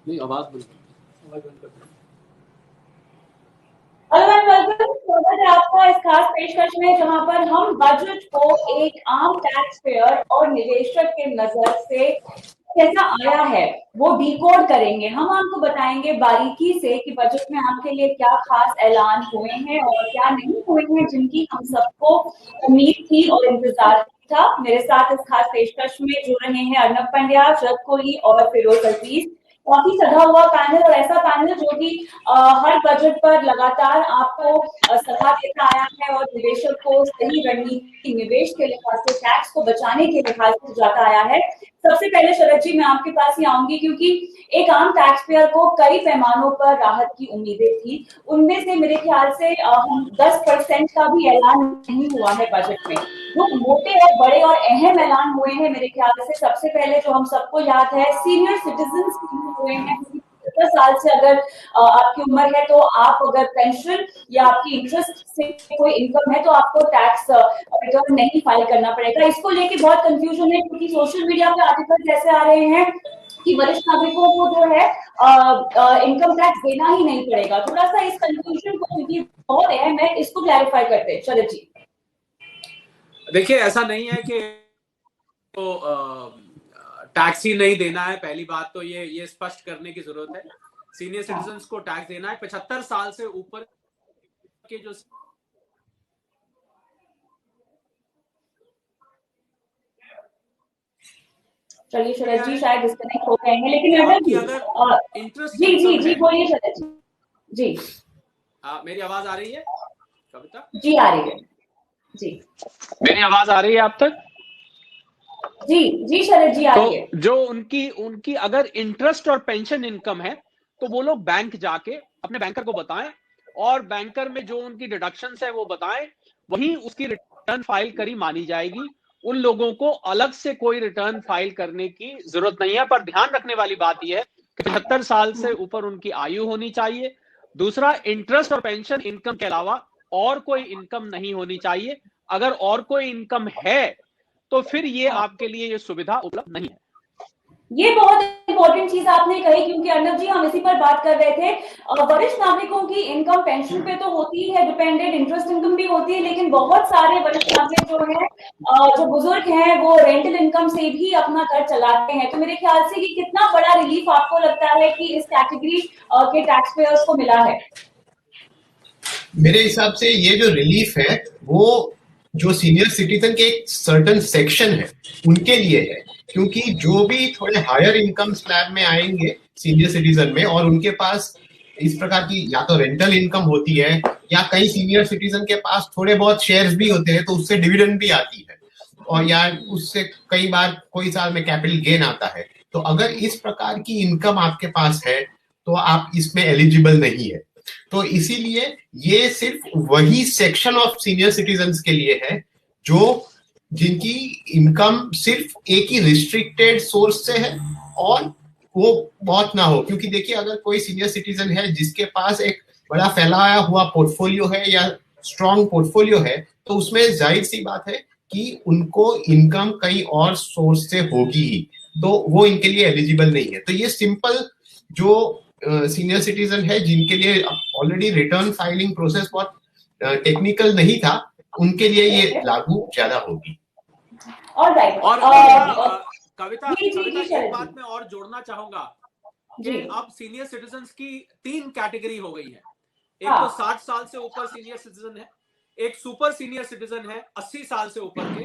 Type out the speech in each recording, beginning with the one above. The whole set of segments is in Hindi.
नहीं, आवाज बंद कर दो। हेलो एंड वेलकम, स्वागत है आपका इस खास पेशकश में जहां पर हम बजट को एक आम टैक्स पेयर और निवेशक के नजर से कैसा आया है वो डिकोड करेंगे। हम आपको बताएंगे बारीकी से कि बजट में आपके लिए क्या खास ऐलान हुए हैं और क्या नहीं हुए हैं, जिनकी हम सबको उम्मीद थी और इंतजार था। मेरे साथ इस खास पेशकश में जुड़ रहे हैं अर्नब पंड्या, शरद कोहली और फिरोज अजीज। काफी सजा हुआ पैनल और ऐसा पैनल जो कि हर बजट पर लगातार आपको सलाह देता आया है और निवेशक को सही रणनीति निवेश के लिहाज से, टैक्स को बचाने के लिहाज से जाता आया है। सबसे पहले शरद जी, मैं आपके पास ही आऊंगी क्योंकि एक आम टैक्स पेयर को कई पैमानों पर राहत की उम्मीदें थी। उनमें से मेरे ख्याल से हम 10% का भी ऐलान नहीं हुआ है बजट में। जो मोटे और बड़े और अहम ऐलान हुए हैं मेरे ख्याल से, सबसे पहले जो हम सबको याद है, सीनियर सिटीजन स्कीम हुए हैं। 70 साल से अगर आपकी उम्र है तो आप अगर पेंशन या आपकी इंटरेस्ट से कोई इनकम है तो आपको टैक्स रिटर्न नहीं फाइल करना पड़ेगा। इसको लेके बहुत कंफ्यूजन है क्योंकि सोशल मीडिया पे आर्टिकल्स ऐसे आ रहे हैं कि वरिष्ठ नागरिकों को जो है इनकम टैक्स देना ही नहीं पड़ेगा। थोड़ा सा इस कंफ्यूजन को, क्योंकि बहुत अहम है, इसको क्लैरिफाई करते हैं शरद जी। देखिए, ऐसा नहीं है कि तो टैक्स ही नहीं देना है। पहली बात तो ये स्पष्ट करने की जरूरत है। सीनियर सिटीजन्स को टैक्स देना है। 75 साल से ऊपर के जो चलिए शरद जी शायद डिस्कनेक्ट हो गए हैं, लेकिन अगर इंटरेस्ट जी जी जी बोलिए शरद जी। जी मेरी आवाज आ रही है कविता? जी आ रही है जी। मेरी आवाज आ रही है आप तक? जी जी शरद जी आ रही है। तो जो उनकी अगर इंटरेस्ट और पेंशन इनकम है तो वो लोग बैंक जाके अपने बैंकर को बताएं और बैंकर में जो उनकी डिडक्शंस है वो बताएं, वहीं उसकी रिटर्न फाइल करी मानी जाएगी। उन लोगों को अलग से कोई रिटर्न फाइल करने की जरूरत नहीं है। पर ध्यान रखने वाली बात यह है कि 75 साल से ऊपर उनकी आयु होनी चाहिए। दूसरा, इंटरेस्ट और पेंशन इनकम के अलावा और कोई इनकम नहीं होनी चाहिए। अगर और कोई इनकम है तो फिर ये आपके लिए ये सुविधा उपलब्ध नहीं है। ये बहुत इंपॉर्टेंट चीज आपने कही, क्योंकि अर्नब जी हम इसी पर बात कर रहे थे। वरिष्ठ नागरिकों की इनकम पेंशन पे तो होती है डिपेंडेंट, इंटरेस्ट इनकम भी होती है, लेकिन बहुत सारे वरिष्ठ नागरिक जो है, जो बुजुर्ग हैं, वो रेंटल इनकम से भी अपना घर चलाते हैं। तो मेरे ख्याल से कि कितना बड़ा रिलीफ आपको लगता है कि इस कैटेगरी के टैक्स पेयर्स को मिला है? मेरे हिसाब से ये जो रिलीफ है वो जो सीनियर सिटीजन के एक सर्टेन सेक्शन है उनके लिए है, क्योंकि जो भी थोड़े हायर इनकम स्लैब में आएंगे सीनियर सिटीजन में और उनके पास इस प्रकार की या तो रेंटल इनकम होती है या कई सीनियर सिटीजन के पास थोड़े बहुत शेयर्स भी होते हैं तो उससे डिविडेंड भी आती है, और या उससे कई बार कोई साल में कैपिटल गेन आता है। तो अगर इस प्रकार की इनकम आपके पास है तो आप इसमें एलिजिबल नहीं है। तो इसीलिए ये सिर्फ वही सेक्शन ऑफ सीनियर सिटीजन्स के लिए है जो जिनकी इनकम सिर्फ एक ही रिस्ट्रिक्टेड सोर्स से है और वो बहुत ना हो। क्योंकि देखिए, अगर कोई सीनियर सिटीजन है जिसके पास एक बड़ा फैलाया हुआ पोर्टफोलियो है या स्ट्रॉन्ग पोर्टफोलियो है तो उसमें जाहिर सी बात है कि उनको इनकम कई और सोर्स से होगी ही, तो वो इनके लिए एलिजिबल नहीं है। तो ये सिंपल जो सीनियर सिटीजन है जिनके लिए ऑलरेडी रिटर्न फाइलिंग प्रोसेस बहुत टेक्निकल नहीं था, उनके लिए ये लागू ज्यादा होगी। और कविता एक बात मैं और जोड़ना चाहूंगा कि अब सीनियर सिटीजन्स की 3 कैटेगरी हो गई है। एक तो 60 साल से ऊपर सीनियर सिटीजन है, एक सुपर सीनियर सिटीजन है 80 साल से ऊपर के,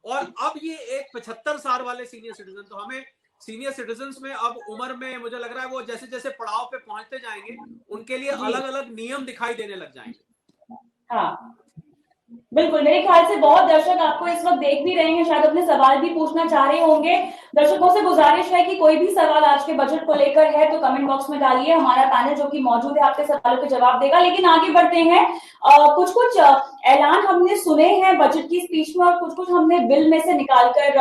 और अब ये एक 75 साल वाले सीनियर सिटीजन। तो हमें सीनियर सिटीजन्स में अब उम्र में मुझे लग रहा है वो जैसे जैसे पड़ाव पे पहुंचते जाएंगे उनके लिए अलग अलग नियम दिखाई देने लग जाएंगे। हाँ बिल्कुल, मेरे ख्याल से बहुत दर्शक आपको इस वक्त देख भी रहे हैं, शायद अपने सवाल भी पूछना चाह रहे होंगे। दर्शकों से गुजारिश है कि कोई भी सवाल आज के बजट को लेकर है तो कमेंट बॉक्स में डालिए। हमारा पैनल जो कि मौजूद है आपके सवालों के जवाब देगा। लेकिन आगे बढ़ते हैं, कुछ कुछ ऐलान हमने सुने हैं बजट की स्पीच में और कुछ कुछ हमने बिल में से निकालकर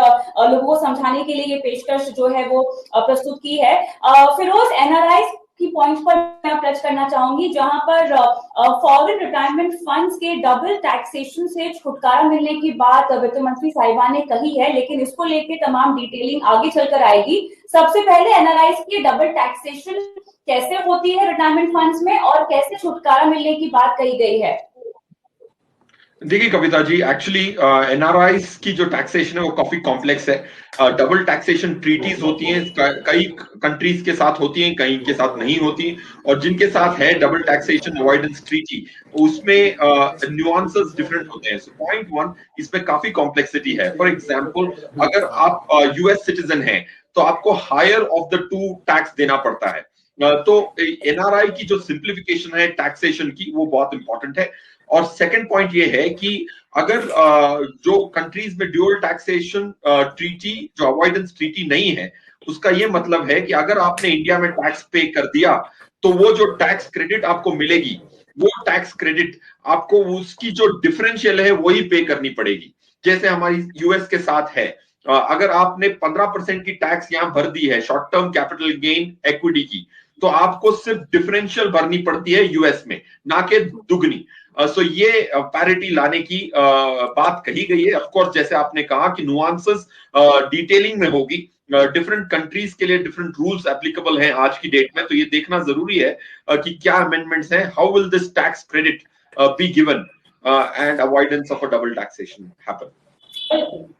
लोगों को समझाने के लिए ये पेशकश जो है वो प्रस्तुत की है। फिरोज, एनआरआई की पॉइंट पर मैं टच करना चाहूंगी, जहां पर फॉरेन रिटायरमेंट फंड्स के डबल टैक्सेशन से छुटकारा मिलने की बात वित्त मंत्री साहिबा ने कही है, लेकिन इसको लेके तमाम डिटेलिंग आगे चलकर आएगी। सबसे पहले एनआरआईज की डबल टैक्सेशन कैसे होती है रिटायरमेंट फंड्स में और कैसे छुटकारा मिलने की बात कही गई है? देखिए कविता जी, एक्चुअली एनआरआईज की जो टैक्सेशन है वो काफी कॉम्प्लेक्स है। डबल टैक्सेशन ट्रीटीज होती हैं, कई कंट्रीज के साथ होती हैं, कई के साथ नहीं होती, और जिनके साथ है डबल टैक्सेशन अवॉइडेंस ट्रीटी उसमें न्यूआंसेस डिफरेंट होते हैं। सो पॉइंट वन, इसमें काफी कॉम्प्लेक्सिटी है। फॉर एग्जांपल, अगर आप यूएस सिटीजन हैं तो आपको higher of the two tax देना पड़ता है। तो एनआरआई की जो सिंप्लीफिकेशन है टैक्सेशन की वो बहुत इंपॉर्टेंट है। और सेकंड पॉइंट ये है कि अगर जो कंट्रीज में ड्यूअल टैक्सेशन ट्रीटी, जो अवॉइडेंस ट्रीटी नहीं है, उसका ये मतलब है कि अगर आपने इंडिया में टैक्स पे कर दिया तो वो जो टैक्स क्रेडिट आपको मिलेगी, वो टैक्स क्रेडिट आपको उसकी जो डिफरेंशियल है वही पे करनी पड़ेगी। जैसे हमारी यूएस के साथ है, अगर आपने 15% की टैक्स यहां भर दी है short term capital gain equity की, तो आपको सिर्फ डिफरेंशियल भरनी पड़ती है यूएस में, ना कि दुगनी। सो ये पैरिटी लाने की बात कही गई है। ऑफ कोर्स जैसे आपने कहा कि नुआंसेस डिटेलिंग में होगी, डिफरेंट कंट्रीज के लिए डिफरेंट रूल्स एप्लीकेबल हैं आज की डेट में, तो ये देखना जरूरी है कि क्या अमेंडमेंट्स हैं, how will this tax credit be given and avoidance of a double taxation happen.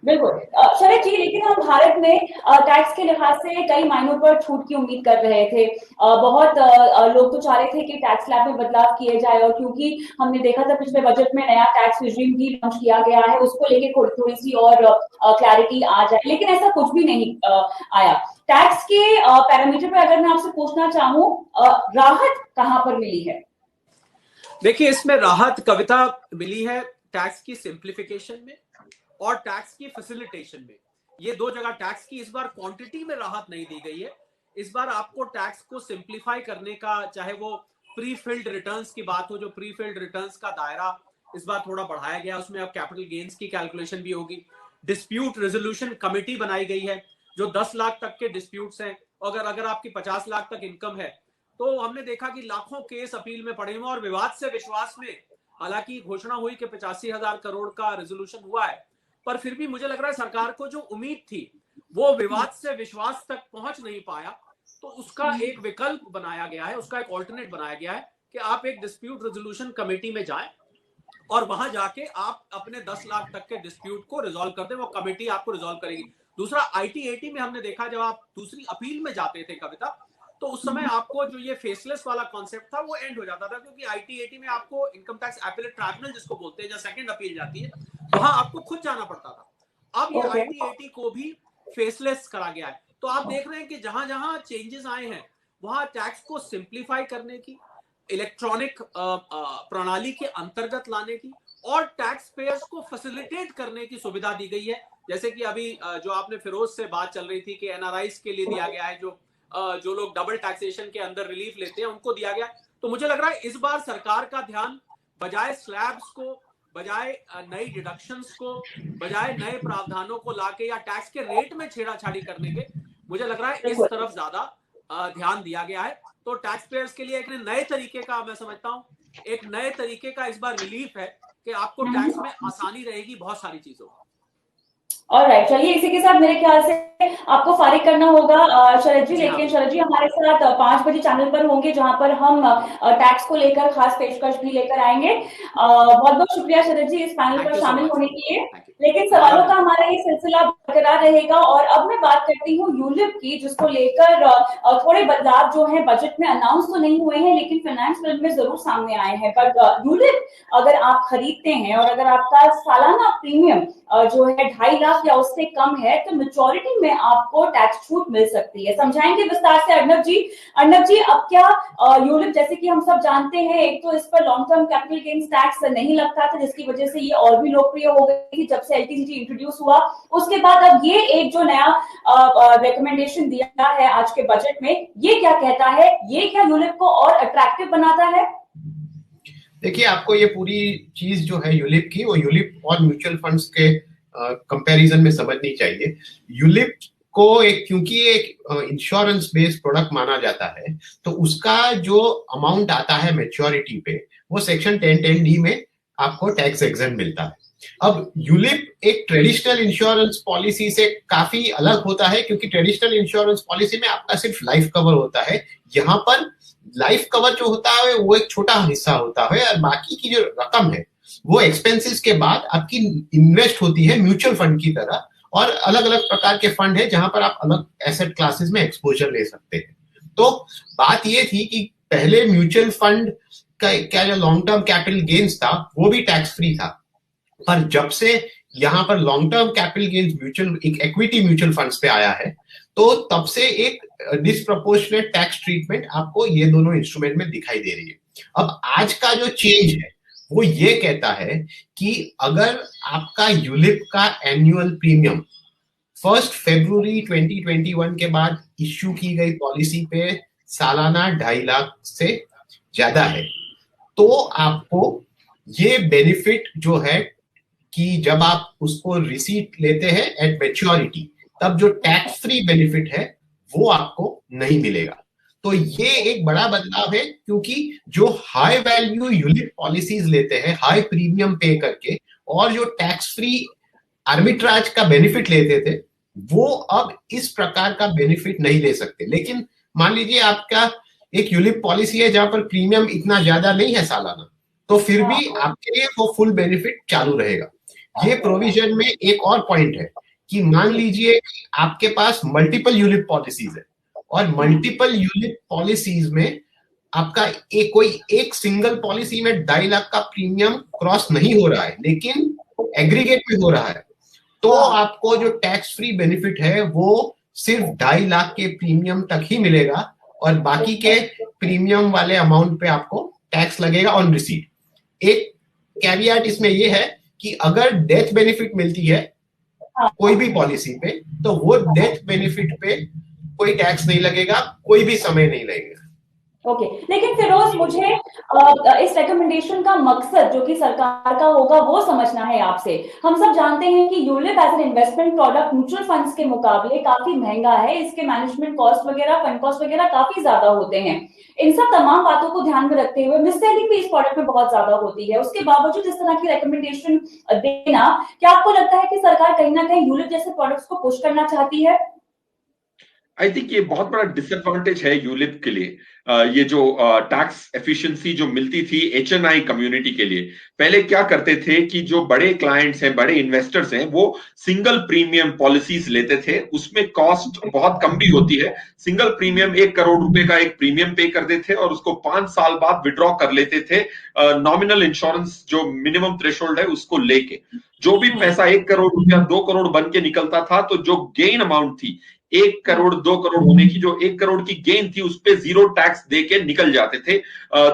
बिल्कुल शरद जी, लेकिन हम भारत में टैक्स के लिहाज से कई मायनों पर छूट की उम्मीद कर रहे थे। बहुत लोग तो चाह रहे थे कि टैक्स स्लैब में बदलाव किए जाए, और क्योंकि हमने देखा था पिछले बजट में नया टैक्स रिजीम भी लॉन्च किया गया है, उसको लेके थोड़ी सी और क्लैरिटी आ जाए, लेकिन ऐसा कुछ भी नहीं आया। टैक्स के पैरामीटर पर अगर मैं आपसे पूछना चाहूँ, राहत कहाँ पर मिली है? देखिए, इसमें राहत कविता मिली है टैक्स की सिंप्लीफिकेशन में और टैक्स की फैसिलिटेशन में। ये दो जगह टैक्स की इस बार क्वांटिटी में राहत नहीं दी गई है। इस बार आपको टैक्स को सिंप्लीफाई करने का, चाहे वो प्री फिल्ड रिटर्न्स की बात हो, जो प्री फिल्ड रिटर्न्स का दायरा इस बार थोड़ा बढ़ाया गया, उसमें अब कैपिटल गेन्स की कैलकुलेशन भी होगी। डिस्प्यूट रेजोल्यूशन कमेटी बनाई गई है, जो 10 लाख तक के डिस्प्यूट्स हैं, अगर आपकी 50 लाख तक इनकम है, तो हमने देखा कि लाखों केस अपील में पड़े हुए। और विवाद से विश्वास में हालांकि घोषणा हुई कि 85,000 करोड़ का रेजोल्यूशन हुआ है, पर फिर भी मुझे लग रहा है सरकार को जो उम्मीद थी वो विवाद से विश्वास तक पहुंच नहीं पाया। तो उसका एक विकल्प बनाया गया है, उसका एक ऑल्टरनेट बनाया गया है कि आप एक डिस्प्यूट रेजोल्यूशन कमेटी में जाएं और वहां जाके आप अपने 10 लाख तक के डिस्प्यूट को रिजॉल्व कर दें, वो कमेटी आपको रिजॉल्व करेगी। दूसरा, आईटी-एटी में हमने देखा, जब आप दूसरी अपील में जाते थे कविता, तो उस समय आपको जो ये फेसलेस वाला कॉन्सेप्ट था वो एंड हो जाता था, क्योंकि आईटी-एटी में आपको इनकम टैक्स अपीलेट ट्राइब्यूनल जिसको बोलते हैं, जब सेकंड अपील जाती है वहां आपको खुद जाना पड़ता था। अब ये आईटी-एटी को भी फेसलेस करा गया है। तो आप देख रहे हैं कि जहां जहां चेंजेस आए हैं वहां टैक्स को सिंप्लीफाई करने की, इलेक्ट्रॉनिक प्रणाली के अंतर्गत लाने की और टैक्स पेयर्स को फैसिलिटेट करने की सुविधा दी गई है। जैसे कि अभी जो आपने फिरोज से बात चल रही थी कि एनआरआईज के लिए दिया गया है, जो लोग डबल टैक्सेशन के अंदर रिलीफ लेते हैं उनको दिया गया। तो मुझे लग रहा है इस बार सरकार का ध्यान बजाय स्लैब्स को, बजाय नई डिडक्शंस को, बजाय नए प्रावधानों को लाके या टैक्स के रेट में छेड़ाछाड़ी करने के, मुझे लग रहा है इस तरफ ज्यादा ध्यान दिया गया है। तो टैक्स पेयर्स के लिए एक नए तरीके का, मैं समझता हूँ एक नए तरीके का इस बार रिलीफ है कि आपको टैक्स में आसानी रहेगी बहुत सारी चीजों। ऑलराइट, चलिए इसी के साथ मेरे ख्याल से आपको फारिग करना होगा शरद जी, लेकिन शरद जी हमारे साथ 5 बजे चैनल पर होंगे, जहां पर हम टैक्स को लेकर खास पेशकश भी लेकर आएंगे। बहुत बहुत शुक्रिया शरद जी इस पैनल पर शामिल होने के लिए। लेकिन सवालों का हमारा ये सिलसिला बरकरार रहेगा, और अब मैं बात करती हूँ यूलिप की, जिसको लेकर थोड़े बदलाव जो है बजट में अनाउंस तो नहीं हुए हैं, लेकिन फाइनेंस बिल में जरूर सामने आए हैं। पर यूलिप अगर आप खरीदते हैं और अगर आपका सालाना प्रीमियम जो है 2.5 लाख या उससे कम है, तो मेच्योरिटी में आपको टैक्स छूट मिल सकती है। समझाएंगे विस्तार से अर्नब जी। अर्नब जी, अब क्या यूलिप, जैसे कि हम सब जानते हैं, एक तो इस पर long term capital gains tax नहीं लगता था, जिसकी वजह से ये और भी लोकप्रिय हो गई थी जब से एलटीसीटी इंट्रोड्यूस हुआ। उसके बाद अब ये एक जो नया रिकमेंडेशन दिया है आज के बजट में, ये क्या कहता है? ये क्या यूलिप को और अट्रैक्टिव बनाता है? देखिए, आपको ये पूरी चीज जो है यूलिप की, वो यूलिप और म्यूचुअल फंड्स के कंपैरिजन में समझनी चाहिए। यूलिप को एक, क्योंकि एक इंश्योरेंस बेस्ड प्रोडक्ट माना जाता है, तो उसका जो अमाउंट आता है मैच्योरिटी पे वो सेक्शन 1010D में आपको टैक्स एग्जेम्प्ट मिलता है। अब यूलिप एक ट्रेडिशनल इंश्योरेंस पॉलिसी से काफी अलग होता है, क्योंकि ट्रेडिशनल इंश्योरेंस पॉलिसी में आपका सिर्फ लाइफ कवर होता है। यहाँ पर लाइफ कवर जो होता है वो एक छोटा हिस्सा होता है, और बाकी की जो रकम है वो एक्सपेंसेस के बाद आपकी इन्वेस्ट होती है म्यूचुअल फंड की तरह, और अलग अलग प्रकार के फंड है जहां पर आप अलग एसेट क्लासेस में एक्सपोजर ले सकते हैं। तो बात ये थी कि पहले म्यूचुअल फंड का जो लॉन्ग टर्म कैपिटल गेन्स था वो भी टैक्स फ्री था, पर जब से यहाँ पर long term capital gains mutual equity mutual funds पे आया है, तो तब से एक डिसप्रोपोर्शनेट टैक्स ट्रीटमेंट आपको ये दोनों इंस्ट्रूमेंट में दिखाई दे रही है। अब आज का जो चेंज है वो ये कहता है कि अगर आपका यूलिप का एनुअल प्रीमियम 1 फरवरी 2021 के बाद इश्यू की गई पॉलिसी पे सालाना 2.5 लाख से ज्यादा है, तो आपको ये बेनिफिट जो है कि जब आप उसको रिसीट लेते हैं एट मैच्योरिटी, तब जो टैक्स फ्री बेनिफिट है वो आपको नहीं मिलेगा। तो ये एक बड़ा बदलाव है, क्योंकि जो हाई वैल्यू यूलिप पॉलिसीज लेते हैं हाई प्रीमियम पे करके, और जो टैक्स फ्री आर्बिट्राज का बेनिफिट लेते थे, वो अब इस प्रकार का बेनिफिट नहीं ले सकते। लेकिन मान लीजिए आपका एक यूलिप पॉलिसी है जहां पर प्रीमियम इतना ज्यादा नहीं है सालाना, तो फिर भी आपके लिए वो फुल बेनिफिट चालू रहेगा। ये प्रोविजन में एक और पॉइंट है कि मान लीजिए आपके पास मल्टीपल यूलिप पॉलिसीज है, और मल्टीपल यूलिप पॉलिसीज में आपका कोई एक सिंगल पॉलिसी में 2.5 लाख का प्रीमियम क्रॉस नहीं हो रहा है, लेकिन एग्रीगेट में हो रहा है, तो आपको जो टैक्स फ्री बेनिफिट है वो सिर्फ 2.5 लाख के प्रीमियम तक ही मिलेगा, और बाकी के प्रीमियम वाले अमाउंट पे आपको टैक्स लगेगा ऑन रिसीट। एक कैविएट इसमें ये है कि अगर डेथ बेनिफिट मिलती है कोई भी पॉलिसी पे, तो वो डेथ बेनिफिट पे कोई टैक्स नहीं लगेगा, कोई भी समय नहीं लगेगा। ओके, लेकिन फिरोज, मुझे इस रिकमेंडेशन का मकसद जो कि सरकार का होगा वो समझना है आपसे। हम सब जानते हैं कि ULIP as an investment product mutual funds के मुकाबले काफी महंगा है, इसके मैनेजमेंट कॉस्ट वगैरह, फंड कॉस्ट वगैरह काफी ज्यादा होते हैं। इन सब तमाम बातों को ध्यान में रखते हुए मिससेलिंग भी इस प्रोडक्ट में बहुत ज्यादा होती है, उसके बावजूद इस तरह की रिकमेंडेशन देना, क्या आपको लगता है कि सरकार कहीं ना कहीं यूलिप जैसे प्रोडक्ट्स को पुश करना चाहती है? आई थिंक ये बहुत बड़ा डिसएडवांटेज है यूलिप के लिए। ये जो टैक्स एफिशिएंसी जो मिलती थी एचएनआई कम्युनिटी के लिए, पहले क्या करते थे कि जो बड़े क्लाइंट्स हैं, बड़े इन्वेस्टर्स हैं, वो सिंगल प्रीमियम पॉलिसीज लेते थे, उसमें कॉस्ट बहुत कम भी होती है। सिंगल प्रीमियम 1 करोड़ रुपए का एक प्रीमियम पे करते थे और उसको 5 साल बाद विड्रॉ कर लेते थे, नॉमिनल इंश्योरेंस जो मिनिमम थ्रेशोल्ड है उसको लेके। जो भी पैसा 1 करोड़ रुपया 2 करोड़ बन के निकलता था, तो जो गेन अमाउंट थी 1 करोड़ 2 करोड़ होने की, जो 1 करोड़ की गेन थी उस पे 0 टैक्स दे के निकल जाते थे।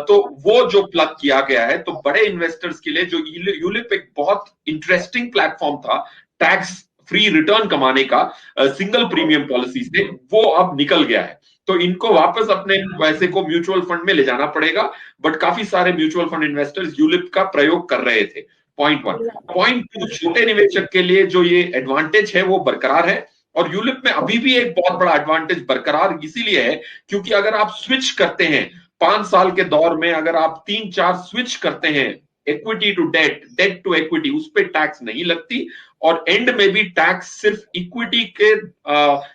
तो वो जो प्लग किया गया है, तो बड़े इन्वेस्टर्स के लिए जो यूलिप एक बहुत इंटरेस्टिंग प्लेटफॉर्म था टैक्स फ्री रिटर्न कमाने का सिंगल प्रीमियम पॉलिसी से, वो अब निकल गया है। तो इनको वापस अपने पैसे को म्यूचुअल फंड में ले जाना पड़ेगा, बट काफी सारे म्यूचुअल फंड इन्वेस्टर्स यूलिप का प्रयोग कर रहे थे। पॉइंट 1। पॉइंट 2, छोटे निवेशक के लिए जो ये एडवांटेज है वो बरकरार है, और यूलिप में अभी भी एक बहुत बड़ा एडवांटेज बरकरार इसीलिए है क्योंकि अगर आप स्विच करते हैं 5 साल के दौर में, अगर आप 3-4 स्विच करते हैं equity to debt, debt to equity, उस पर टैक्स नहीं लगती, और एंड में भी टैक्स सिर्फ इक्विटी के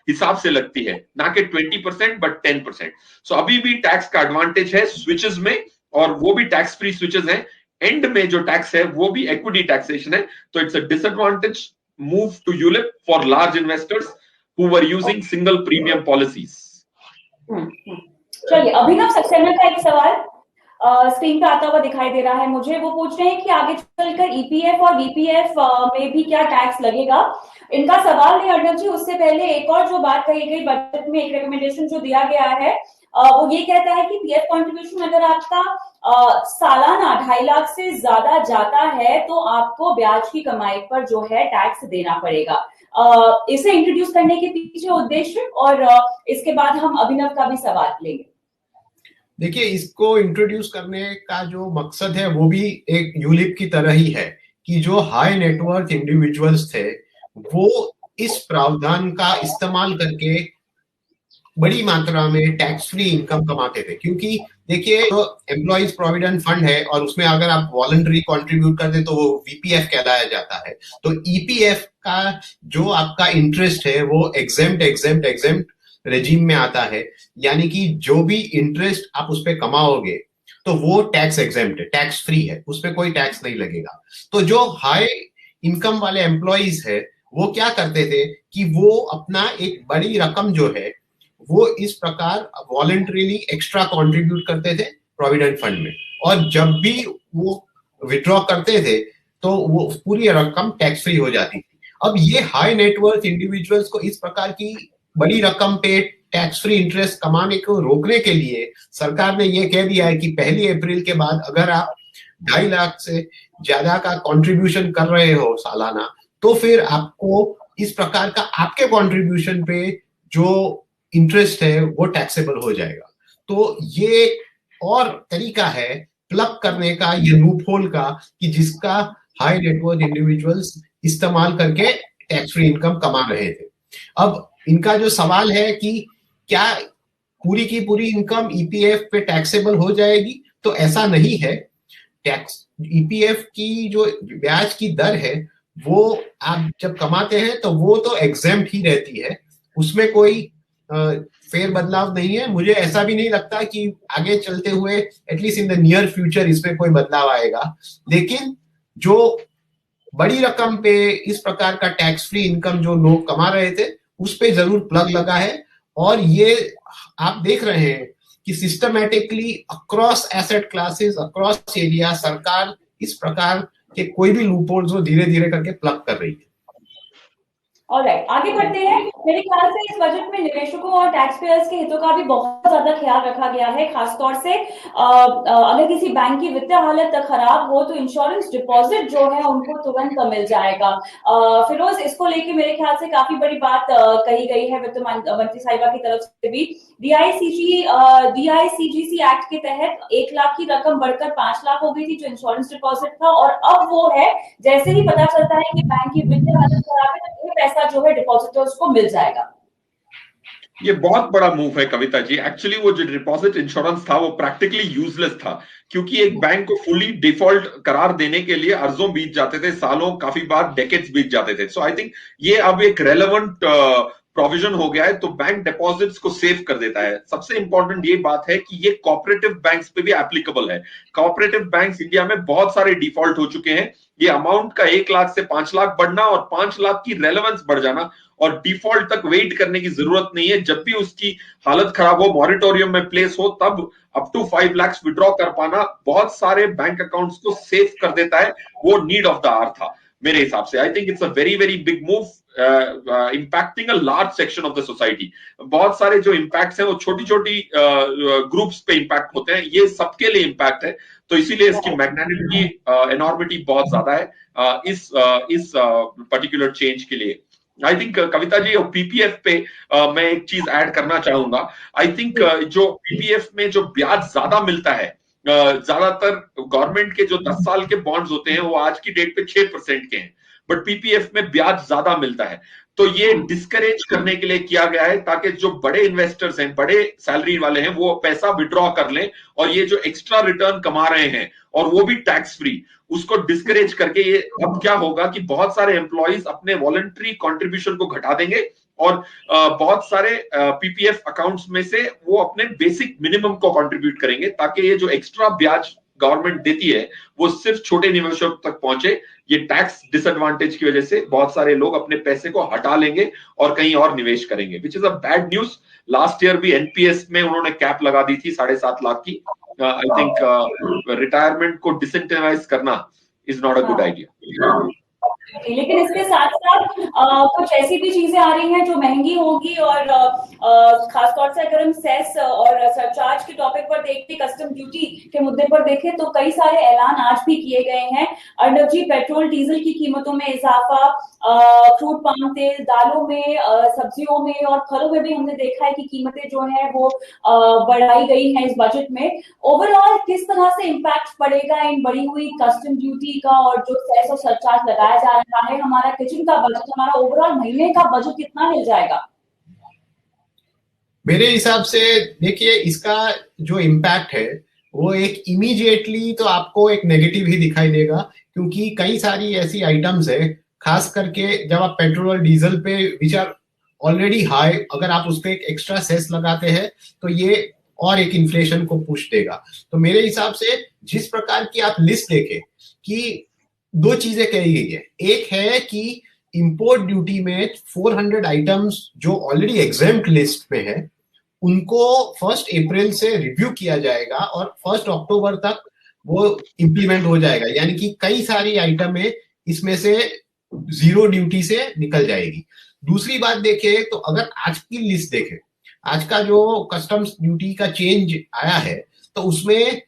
हिसाब से लगती है, ना कि 20% बट 10%। सो अभी भी टैक्स का एडवांटेज है स्विचेस में, और वो भी टैक्स फ्री स्विचेस हैं। एंड में जो टैक्स है वो भी इक्विटी टैक्सेशन है, तो it's a disadvantage move to ULIP for large investors who were using single premium policies. चलिए, अभिनव सक्सेना का एक सवाल स्क्रीन पे आता हुआ दिखाई दे रहा है मुझे। वो पूछ रहे हैं कि आगे चलकर ईपीएफ और वीपीएफ में भी क्या टैक्स लगेगा। इनका सवाल नहीं अर्णव जी, उससे पहले एक और जो बात कही गई बजट में, एक रिकमेंडेशन जो दिया गया है, वो ये कहता है कि पीएफ कंट्रीब्यूशन अगर आपका सालाना 2.5 लाख से ज्यादा जाता है तो आपको ब्याज की कमाई पर जो है टैक्स देना पड़ेगा। इसे इंट्रोड्यूस करने के पीछे उद्देश्य, और इसके बाद हम अभिनव का भी सवाल लेंगे। देखिए, इसको इंट्रोड्यूस करने का जो मकसद है वो भी एक यूलिप की तरह ही है कि जो हाई नेटवर्थ इंडिविजुअल्स थे वो इस प्रावधान का इस्तेमाल करके बड़ी मात्रा में टैक्स फ्री इनकम कमाते थे। क्योंकि देखिए, तो एम्प्लॉइज प्रोविडेंट फंड है और उसमें अगर आप वॉलंटरी कंट्रीब्यूट करते तो वो वीपीएफ कहलाया जाता है। तो ईपीएफ का जो आपका इंटरेस्ट है वो एग्जेम्प्ट रेजिम में आता है, यानी कि जो भी इंटरेस्ट आप उस पर कमाओगे तो वो टैक्स एग्जेम्प्ट है, टैक्स फ्री है, उस पर कोई टैक्स नहीं लगेगा। तो जो हाई इनकम वाले एम्प्लॉइज है वो क्या करते थे कि वो अपना एक बड़ी रकम जो है वो इस प्रकार वॉलंटरीली एक्स्ट्रा कंट्रीब्यूट करते थे प्रोविडेंट फंड में, और जब भी वो विड्रॉ करते थे तो वो पूरी रकम टैक्स फ्री हो जाती थी। अब ये हाई नेटवर्थ इंडिविजुअल्स को इस प्रकार की बड़ी रकम पे टैक्स फ्री इंटरेस्ट कमाने को रोकने के लिए सरकार ने ये कह दिया है कि 1 अप्रैल के बाद अगर आप 2.5 लाख से ज्यादा का कंट्रीब्यूशन कर रहे हो सालाना, तो फिर आपको इस प्रकार का आपके कंट्रीब्यूशन पे जो इंटरेस्ट है वो टैक्सेबल हो जाएगा। तो ये और तरीका है प्लग करने का, ये लूप होल का, कि जिसका हाई नेटवर्थ इंडिविजुअल्स इस्तेमाल करके टैक्स फ्री इनकम कमा रहे थे। अब इनका जो सवाल है कि क्या पूरी की पूरी इनकम ईपीएफ पे टैक्सेबल हो जाएगी, तो ऐसा नहीं है। टैक्स ईपीएफ की जो ब्याज की दर है वो आप जब कमाते हैं तो वो तो एग्जेम्प्ट ही रहती है, उसमें कोई फेर बदलाव नहीं है। मुझे ऐसा भी नहीं लगता कि आगे चलते हुए at least in the near future इसमें कोई बदलाव आएगा। लेकिन जो बड़ी रकम पे इस प्रकार का टैक्स फ्री इनकम जो लोग कमा रहे थे उस पे जरूर प्लग लगा है, और ये आप देख रहे हैं कि systematically across asset classes, across area सरकार इस प्रकार के कोई भी लूपहोल्स को धीरे धीरे करके प्लग कर रही है। ऑलराइट, आगे बढ़ते हैं। मेरे ख्याल से इस बजट में निवेशकों और टैक्स पेयर्स के हितों का भी बहुत ज्यादा ख्याल रखा गया है। खासतौर से अगर किसी बैंक की वित्तीय हालत खराब हो तो इंश्योरेंस डिपॉजिट जो है उनको तुरंत मिल जाएगा। फिरोज, इसको लेके मेरे ख्याल से काफी बड़ी बात कही गई है वित्त मंत्री साहिबा की तरफ से भी। डीआईसीजीसी एक्ट के तहत 1 लाख की रकम बढ़कर 5 लाख हो गई थी जो इंश्योरेंस डिपॉजिट था, और अब वो है जैसे ही पता चलता है कि बैंक की वित्तीय हालत खराब है तो ये पैसा जो है डिपॉजिटर्स को मिल जाएगा। ये बहुत बड़ा मूव है कविता जी। एक्चुअली वो जो डिपॉजिट इंश्योरेंस था वो प्रैक्टिकली यूजलेस था, क्योंकि एक बैंक को फुली डिफॉल्ट करार देने के लिए अर्जों बीत जाते थे, सालों, काफी बार डेकेड्स बीत जाते थे। सो आई थिंक ये अब एक रेलेवेंट प्रोविजन हो गया है, तो बैंक डिपॉजिट्स को सेव कर देता है। सबसे इंपॉर्टेंट ये बात है कि ये कोऑपरेटिव बैंक्स पे भी एप्लीकेबल है। कोऑपरेटिव बैंक्स इंडिया में बहुत सारे डिफॉल्ट हो चुके हैं। ये अमाउंट का 1 लाख से 5 लाख बढ़ना और 5 लाख की रेलेवेंस बढ़ जाना और डिफॉल्ट तक वेट करने की जरूरत नहीं है। जब भी उसकी हालत खराब हो, मॉरिटोरियम में प्लेस हो, तब अप टू 5 लाख विड्रॉ कर पाना बहुत सारे बैंक अकाउंट्स को सेव कर देता है। वो नीड ऑफ द आवर था मेरे हिसाब से। I think it's a very very big move impacting a large section of the society। बहुत सारे जो impacts हैं वो छोटी छोटी ग्रुप्स पे इम्पैक्ट होते हैं, ये सबके लिए इम्पैक्ट है। तो इसीलिए इसकी मैग्नेटिसिटी, एनॉर्मिटी बहुत ज्यादा है इस पर्टिकुलर चेंज के लिए। I think Kavita ji, PPF पे मैं एक चीज ऐड करना चाहूंगा। आई थिंक जो पीपीएफ में जो ब्याज ज्यादा मिलता है, ज्यादातर गवर्नमेंट के जो 10 साल के बॉन्ड्स होते हैं वो आज की डेट पे 6% के हैं, बट पीपीएफ में ब्याज ज्यादा मिलता है। तो ये डिस्करेज करने के लिए किया गया है, ताकि जो बड़े इन्वेस्टर्स हैं, बड़े सैलरी वाले हैं, वो पैसा विड्रॉ कर लें और ये जो एक्स्ट्रा रिटर्न कमा रहे हैं और वो भी टैक्स फ्री, उसको डिस्करेज करके ये अब क्या होगा कि बहुत सारे एम्प्लॉइज अपने वॉलंटरी कंट्रीब्यूशन को घटा देंगे और बहुत सारे पीपीएफ अकाउंट्स में से वो अपने बेसिक मिनिमम को कंट्रीब्यूट करेंगे, ताकि ये जो एक्स्ट्रा ब्याज गवर्नमेंट देती है वो सिर्फ छोटे निवेशकों तक पहुंचे। ये टैक्स डिसएडवांटेज की वजह से बहुत सारे लोग अपने पैसे को हटा लेंगे और कहीं और निवेश करेंगे, which is a bad news. Last year भी एनपीएस में उन्होंने कैप लगा दी थी 7.5 लाख की। आई थिंक रिटायरमेंट को डिसइंसेंटिवाइज करना is not a good idea. लेकिन इसके साथ साथ कुछ ऐसी भी चीजें आ रही हैं जो महंगी होगी, और खासतौर से अगर हम सेस और सरचार्ज के टॉपिक पर देखते, कस्टम ड्यूटी के मुद्दे पर देखें तो कई सारे ऐलान आज भी किए गए हैं। अर्नब जी, पेट्रोल डीजल की कीमतों में इजाफा, क्रूड पाम तेल, दालों में, सब्जियों में और फलों में भी हमने देखा है कि कीमतें जो है वो बढ़ाई गई हैं इस बजट में। ओवरऑल किस तरह से इम्पैक्ट पड़ेगा इन बढ़ी हुई कस्टम ड्यूटी का और जो सेस और सरचार्ज लगाया जा रहा है? हमारा किचन का बजट, हमारा ओवरऑल महीने का बजट कितना मिल जाएगा? मेरे हिसाब से देखिए, इसका जो इम्पैक्ट है वो एक इमीडिएटली तो आपको एक नेगेटिव ही दिखाई देगा, क्योंकि कई सारी ऐसी आइटम्स है, खास करके जब आप पेट्रोल और डीजल पे विच आर ऑलरेडी हाई, अगर आप उस पर एक एक्स्ट्रा सेस लगाते हैं तो ये और एक इन्फ्लेशन को पुश देगा। तो मेरे हिसाब से जिस प्रकार की आप लिस्ट देखें कि दो चीजें कही गई है, एक है कि इंपोर्ट ड्यूटी में 400 आइटम्स जो ऑलरेडी एग्जेम्प्ट लिस्ट पे है उनको 1 अप्रैल से रिव्यू किया जाएगा और 1 अक्टूबर तक वो इम्प्लीमेंट हो जाएगा, यानी कि कई सारी आइटम है इसमें से जीरो ड्यूटी से निकल जाएगी। दूसरी बात देखें तो अगर आज की लिस्ट देखें, आज का जो कस्टम्स ड्यूटी का चेंज आया है तो उसमें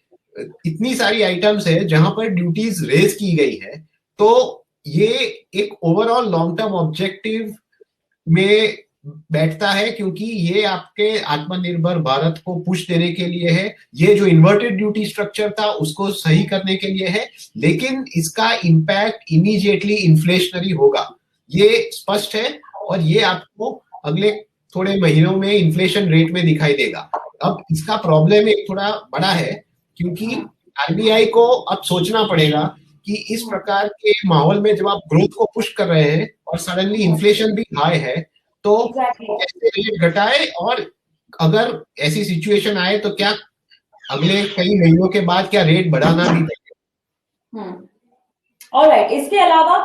इतनी सारी आइटम्स है जहां पर ड्यूटीज रेज की गई है। तो ये एक ओवरऑल लॉन्ग टर्म ऑब्जेक्टिव में बैठता है, क्योंकि ये आपके आत्मनिर्भर भारत को पुश देने के लिए है, ये जो इन्वर्टेड ड्यूटी स्ट्रक्चर था उसको सही करने के लिए है, लेकिन इसका इम्पैक्ट इमीडिएटली इन्फ्लेशनरी होगा, ये स्पष्ट है, और ये आपको अगले थोड़े महीनों में इन्फ्लेशन रेट में दिखाई देगा। अब इसका प्रॉब्लम एक थोड़ा बड़ा है, क्योंकि आरबीआई को अब सोचना पड़ेगा कि इस प्रकार के माहौल में जब आप ग्रोथ को पुश कर रहे हैं और सडनली इन्फ्लेशन भी हाई है तो कैसे रेट घटाए, और अगर ऐसी सिचुएशन आए तो क्या अगले कई महीनों के बाद क्या रेट बढ़ाना भी पड़ेगा। ऑलराइट, इसके अलावा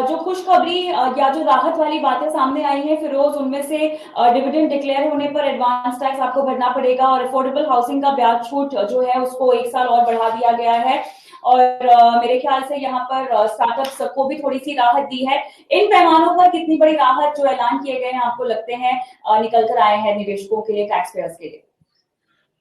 जो खुशखबरी या जो राहत वाली बातें सामने आई हैं फिरोज, उनमें से डिविडेंड डिक्लेयर होने पर एडवांस टैक्स आपको भरना पड़ेगा और अफोर्डेबल हाउसिंग का ब्याज छूट जो है उसको 1 साल और बढ़ा दिया गया है, और मेरे ख्याल से यहाँ पर स्टार्टअप्स को भी थोड़ी सी राहत दी है। इन पैमानों पर कितनी बड़ी राहत जो ऐलान किए गए हैं आपको लगते हैं निकल कर आए हैं निवेशकों के लिए, टैक्स पेयर्स के लिए?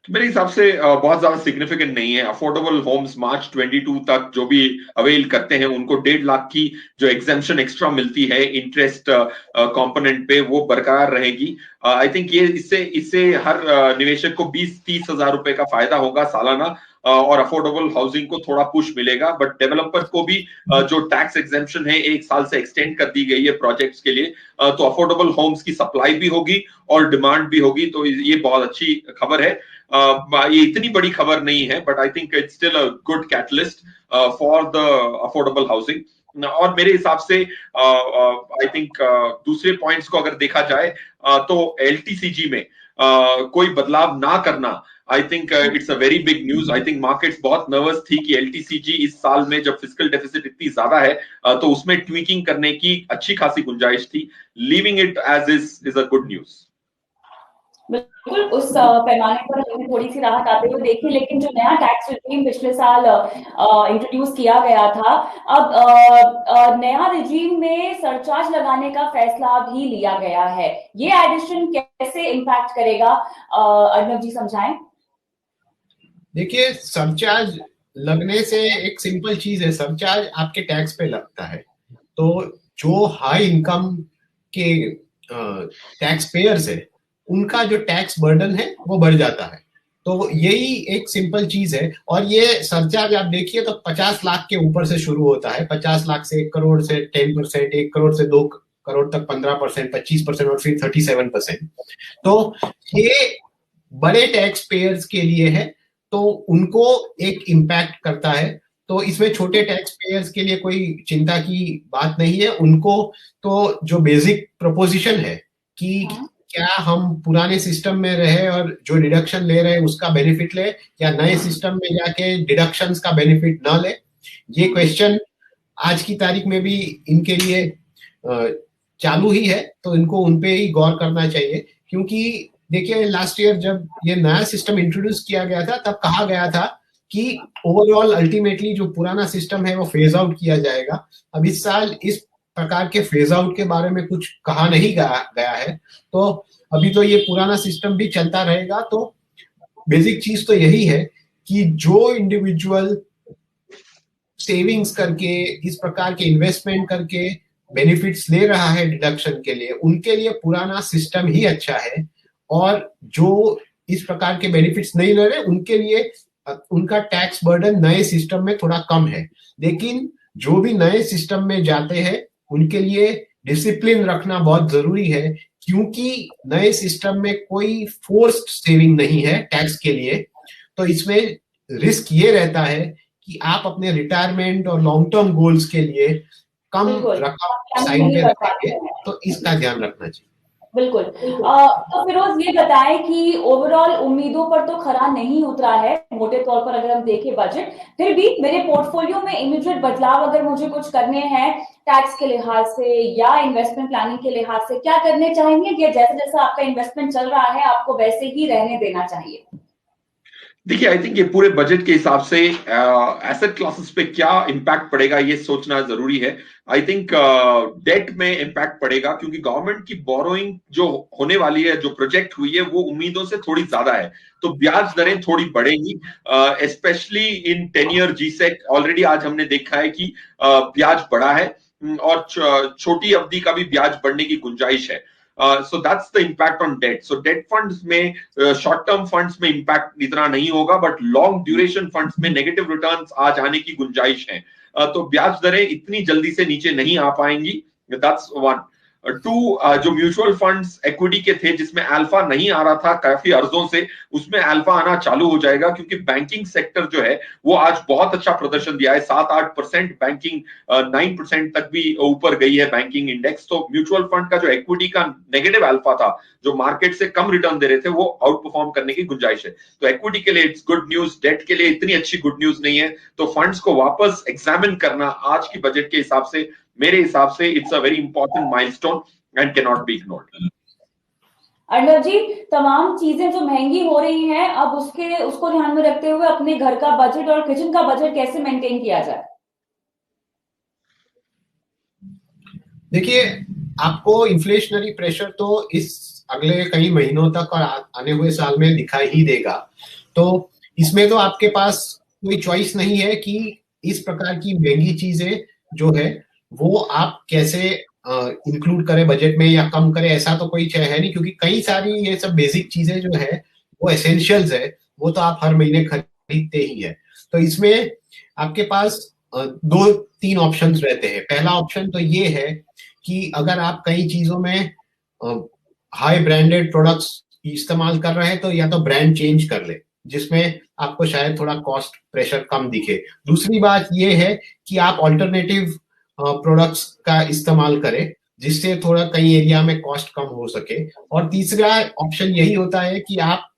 मेरे हिसाब से बहुत ज्यादा सिग्निफिकेंट नहीं है। अफोर्डेबल होम्स मार्च 22 तक जो भी अवेल करते हैं उनको 1.5 लाख की जो एग्जेम्पशन एक्स्ट्रा मिलती है इंटरेस्ट कंपोनेंट पे वो बरकरार रहेगी। आई थिंक ये इससे हर निवेशक को 20-30 हजार रुपए का फायदा होगा सालाना, और अफोर्डेबल हाउसिंग को थोड़ा पुश मिलेगा। बट डेवलपर को भी जो टैक्स एग्जेम्पशन है 1 साल से एक्सटेंड कर दी गई है प्रोजेक्ट्स के लिए, तो अफोर्डेबल होम्स की सप्लाई भी होगी और डिमांड भी होगी, तो ये बहुत अच्छी खबर है। ये इतनी बड़ी खबर नहीं है, but I think it's still a good catalyst for the affordable housing. और मेरे हिसाब से आई थिंक दूसरे पॉइंट्स को अगर देखा जाए तो एलटीसीजी में कोई बदलाव ना करना, I think it's a very big news. I think markets बहुत नर्वस थी कि एलटीसीजी इस साल में जब फिस्कल डेफिसिट इतनी ज्यादा है तो उसमें ट्वीकिंग करने की अच्छी खासी गुंजाइश थी। Leaving it as is a good news. बिल्कुल, उस पैमाने पर हमें थोड़ी सी राहत आते हुए देखी, लेकिन जो नया टैक्स रिजीम पिछले साल इंट्रोड्यूस किया गया था, अब नया रिजीम में सरचार्ज लगाने का फैसला भी लिया गया है। ये एडिशन कैसे इम्पैक्ट करेगा, अर्नब जी समझाएं। देखिए, सरचार्ज लगने से एक सिंपल चीज है, सरचार्ज आपके टैक्स पे लगता है, तो जो हाई इनकम के टैक्स पेयर्स है उनका जो टैक्स बर्डन है वो बढ़ जाता है। तो यही एक सिंपल चीज है, और ये सरचार्ज आप देखिए तो 50 लाख के ऊपर से शुरू होता है, 50 लाख से 1 करोड़ से 10%, 1 करोड़ से 2 करोड़ तक 15%, 25% और फिर 37%। तो ये बड़े टैक्स पेयर्स के लिए है, तो उनको एक इम्पैक्ट करता है। तो इसमें छोटे टैक्स पेयर्स के लिए कोई चिंता की बात नहीं है। उनको तो जो बेसिक प्रोपोजिशन है कि क्या हम पुराने सिस्टम में रहे और जो डिडक्शन ले रहे हैं उसका बेनिफिट ले, या नए सिस्टम में जाके डिडक्शंस का बेनिफिट ना ले, ये क्वेश्चन आज की तारीख में भी इनके लिए चालू ही है, तो इनको उनपे ही गौर करना चाहिए। क्योंकि देखिए, लास्ट ईयर जब ये नया सिस्टम इंट्रोड्यूस किया गया था तब कहा गया था कि ओवरऑल अल्टीमेटली जो पुराना सिस्टम है वो फेज आउट किया जाएगा। अब इस साल इस प्रकार के फेज आउट के बारे में कुछ कहा नहीं गया है, तो अभी तो ये पुराना सिस्टम भी चलता रहेगा। तो बेसिक चीज तो यही है कि जो इंडिविजुअल सेविंग्स करके इस प्रकार के इन्वेस्टमेंट करके बेनिफिट्स ले रहा है डिडक्शन के लिए, उनके लिए पुराना सिस्टम ही अच्छा है, और जो इस प्रकार के बेनिफिट्स नहीं ले रहे उनके लिए उनका टैक्स बर्डन नए सिस्टम में थोड़ा कम है। लेकिन जो भी नए सिस्टम में जाते हैं उनके लिए डिसिप्लिन रखना बहुत जरूरी है, क्योंकि नए सिस्टम में कोई फोर्स्ड सेविंग नहीं है टैक्स के लिए। तो इसमें रिस्क ये रहता है कि आप अपने रिटायरमेंट और लॉन्ग टर्म गोल्स के लिए कम रकम साइड पे रखेंगे, तो इसका ध्यान रखना चाहिए। बिल्कुल। तो फिरोज ये बताएं कि ओवरऑल उम्मीदों पर तो खरा नहीं उतरा है मोटे तौर पर अगर हम देखें बजट, फिर भी मेरे पोर्टफोलियो में इमीडिएट बदलाव अगर मुझे कुछ करने हैं टैक्स के लिहाज से या इन्वेस्टमेंट प्लानिंग के लिहाज से, क्या करने चाहेंगे, कि जैसे जैसा आपका इन्वेस्टमेंट चल रहा है आपको वैसे ही रहने देना चाहिए? देखिए, आई थिंक ये पूरे बजट के हिसाब से एसेट क्लासेस पे क्या इम्पैक्ट पड़ेगा ये सोचना जरूरी है। आई थिंक डेट में इम्पैक्ट पड़ेगा, क्योंकि गवर्नमेंट की बोरोइंग जो होने वाली है, जो प्रोजेक्ट हुई है, वो उम्मीदों से थोड़ी ज्यादा है, तो ब्याज दरें थोड़ी बढ़ेंगी, specially in 10 year GSAT. Already आज हमने देखा है कि ब्याज बढ़ा है और छोटी अवधि का भी ब्याज बढ़ने की गुंजाइश है। So that's the impact on debt. So debt funds में short term funds में impact इतना नहीं होगा, but long duration funds में negative returns आ जाने की गुंजाइश है। तो ब्याज दरें इतनी जल्दी से नीचे नहीं आ पाएंगी। That's one. टू, जो म्यूचुअल फंड्स इक्विटी के थे जिसमें अल्फा नहीं आ रहा था काफी अर्जों से, उसमें अल्फा आना चालू हो जाएगा, क्योंकि बैंकिंग सेक्टर जो है वो आज बहुत अच्छा प्रदर्शन दिया है। 7-8% बैंकिंग, 9% तक भी ऊपर गई है बैंकिंग इंडेक्स। तो म्यूचुअल फंड का जो इक्विटी का नेगेटिव अल्फा था, जो मार्केट से कम रिटर्न दे रहे थे, वो आउट परफॉर्म करने की गुंजाइश है। तो इक्विटी के लिए इट्स गुड न्यूज, डेट के लिए इतनी अच्छी गुड न्यूज नहीं है। तो फंड्स को वापस एग्जामिन करना आज की बजट के हिसाब से, मेरे हिसाब से it's a very important milestone and can not be ignored. Arnav ji, तमाम चीजें जो महंगी हो रही हैं, अब उसको ध्यान में रखते हुए अपने घर का बजट और किचन का बजट कैसे मेंटेन किया जाए? देखिए, आपको इन्फ्लेशनरी प्रेशर तो इस अगले कई महीनों तक और आने हुए साल में दिखाई ही देगा। तो इसमें तो आपके पास कोई चॉइस नहीं है कि इस प्रकार की महंगी चीजें जो है वो आप कैसे इंक्लूड करें बजट में या कम करें, ऐसा तो कोई है नहीं, क्योंकि कई सारी ये सब बेसिक चीजें जो है वो एसेंशियल्स है, वो तो आप हर महीने खरीदते ही है। तो इसमें आपके पास 2-3 ऑप्शंस रहते हैं। पहला ऑप्शन तो ये है कि अगर आप कई चीजों में हाई ब्रांडेड प्रोडक्ट्स इस्तेमाल कर रहे हैं तो या तो ब्रांड चेंज कर ले, जिसमें आपको शायद थोड़ा कॉस्ट प्रेशर कम दिखे। दूसरी बात ये है कि आप ऑल्टरनेटिव प्रोडक्ट्स का इस्तेमाल करें, जिससे थोड़ा कई एरिया में कॉस्ट कम हो सके। और तीसरा ऑप्शन यही होता है कि आप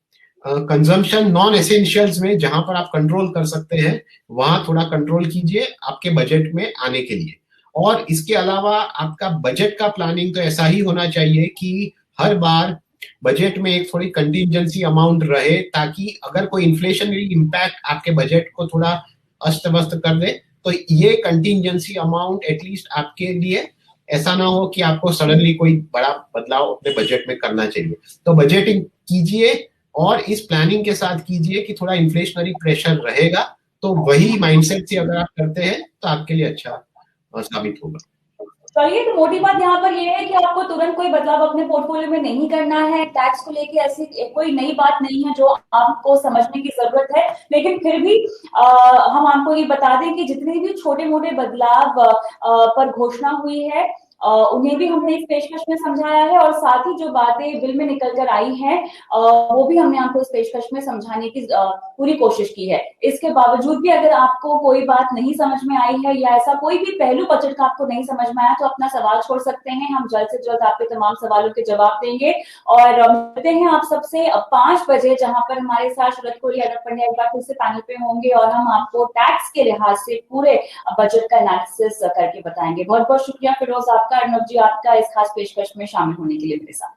कंजम्पशन नॉन एसेंशियल्स में जहां पर आप कंट्रोल कर सकते हैं वहां थोड़ा कंट्रोल कीजिए आपके बजट में आने के लिए। और इसके अलावा आपका बजट का प्लानिंग तो ऐसा ही होना चाहिए कि हर बार बजट में एक थोड़ी कंटिजेंसी अमाउंट रहे, ताकि अगर कोई इन्फ्लेशनरी इम्पैक्ट आपके बजट को थोड़ा अस्त व्यस्त कर दे तो ये कंटिजेंसी अमाउंट एटलीस्ट आपके लिए ऐसा ना हो कि आपको सडनली कोई बड़ा बदलाव अपने बजट में करना चाहिए। तो बजटिंग कीजिए और इस प्लानिंग के साथ कीजिए कि थोड़ा इन्फ्लेशनरी प्रेशर रहेगा, तो वही माइंडसेट से अगर आप करते हैं तो आपके लिए अच्छा साबित होगा। चलिए, तो मोटी बात यहाँ पर ये है कि आपको तुरंत कोई बदलाव अपने पोर्टफोलियो में नहीं करना है। टैक्स को लेके ऐसी कोई नई बात नहीं है जो आपको समझने की जरूरत है, लेकिन फिर भी हम आपको ये बता दें कि जितने भी छोटे मोटे बदलाव पर घोषणा हुई है उन्हें भी हमने इस पेशकश में समझाया है, और साथ ही जो बातें बिल में निकल कर आई हैं वो भी हमने आपको इस पेशकश में समझाने की पूरी कोशिश की है। इसके बावजूद भी अगर आपको कोई बात नहीं समझ में आई है या ऐसा कोई भी पहलू बजट का आपको नहीं समझ में आया तो अपना सवाल छोड़ सकते हैं। हम जल्द से जल्द आपके तमाम सवालों के जवाब देंगे और मिलते हैं आप सबसे 5 बजे, जहां पर हमारे साथ शरद कोहली, अर्णव पंड्या एक बार फिर से पैनल पे होंगे और हम आपको टैक्स के लिहाज से पूरे बजट का एनालिसिस करके बताएंगे। बहुत बहुत शुक्रिया फिरोज आपका, अर्णव जी आपका इस खास पेशकश में शामिल होने के लिए मेरे साथ।